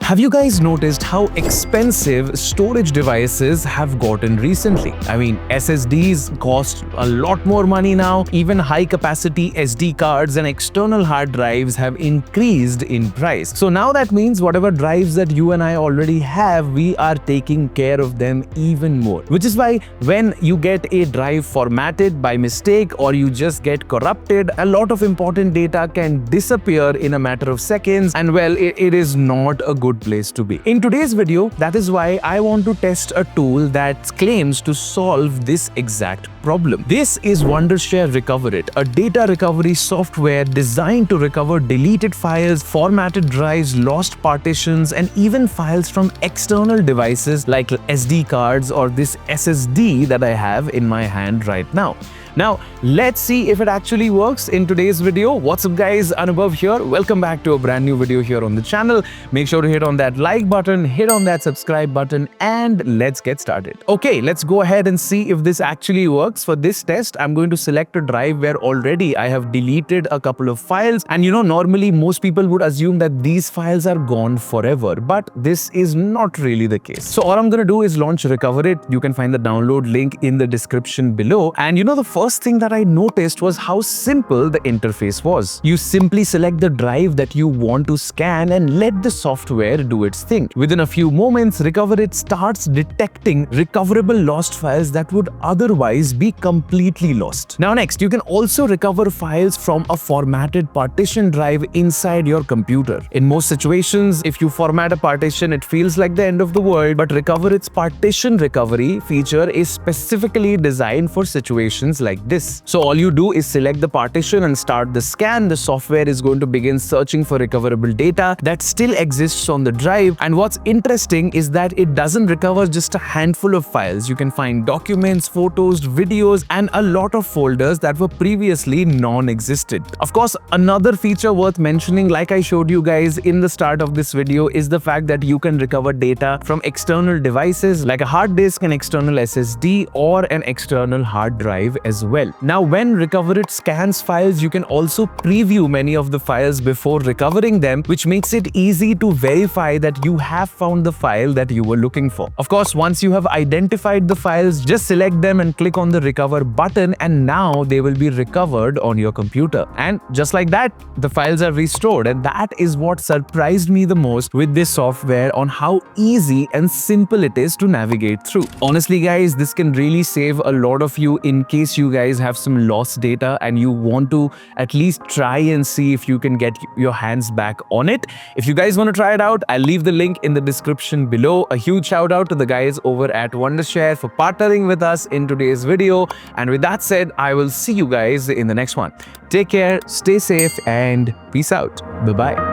Have you guys noticed how expensive storage devices have gotten recently? I mean, SSDs cost a lot more money now. Even high-capacity SD cards and external hard drives have increased in price. So now that means whatever drives that you and I already have, we are taking care of them even more. Which is why when you get a drive formatted by mistake or you just get corrupted, a lot of important data can disappear in a matter of seconds, and well, it is not a good place to be. In today's video, that is why I want to test a tool that claims to solve this exact problem. This is Wondershare Recoverit, a data recovery software designed to recover deleted files, formatted drives, lost partitions, and even files from external devices like SD cards or this SSD that I have in my hand right now. Now, let's see if it actually works in today's video. What's up guys, Anubhav here. Welcome back to a brand new video here on the channel. Make sure to hit on that like button, hit on that subscribe button, and let's get started. Okay, let's go ahead and see if this actually works. For this test, I'm going to select a drive where already I have deleted a couple of files. And normally most people would assume that these files are gone forever, but this is not really the case. So all I'm going to do is launch Recoverit. You can find the download link in the description below. And the first thing that I noticed was how simple the interface was. You simply select the drive that you want to scan and let the software do its thing. Within a few moments, Recoverit starts detecting recoverable lost files that would otherwise be completely lost. Now next, you can also recover files from a formatted partition drive inside your computer. In most situations, if you format a partition, it feels like the end of the world, but Recoverit's partition recovery feature is specifically designed for situations like this. So all you do is select the partition and start the scan. The software is going to begin searching for recoverable data that still exists on the drive. And what's interesting is that it doesn't recover just a handful of files. You can find documents, photos, videos, and a lot of folders that were previously non-existent. Of course, another feature worth mentioning, like I showed you guys in the start of this video, is the fact that you can recover data from external devices like a hard disk, an external SSD, or an external hard drive as well. Now, when Recoverit scans files, you can also preview many of the files before recovering them, which makes it easy to verify that you have found the file that you were looking for. Of course, once you have identified the files, just select them and click on the recover button, and now they will be recovered on your computer. And just like that, the files are restored. And that is what surprised me the most with this software, on how easy and simple it is to navigate through. Honestly guys, this can really save a lot of you in case you guys have some lost data and you want to at least try and see if you can get your hands back on it. If you guys want to try it out, I'll leave the link in the description below. A huge shout out to the guys over at Wondershare for partnering with us in today's video. And with that said, I will see you guys in the next one. Take care, stay safe, and peace out. Bye-bye.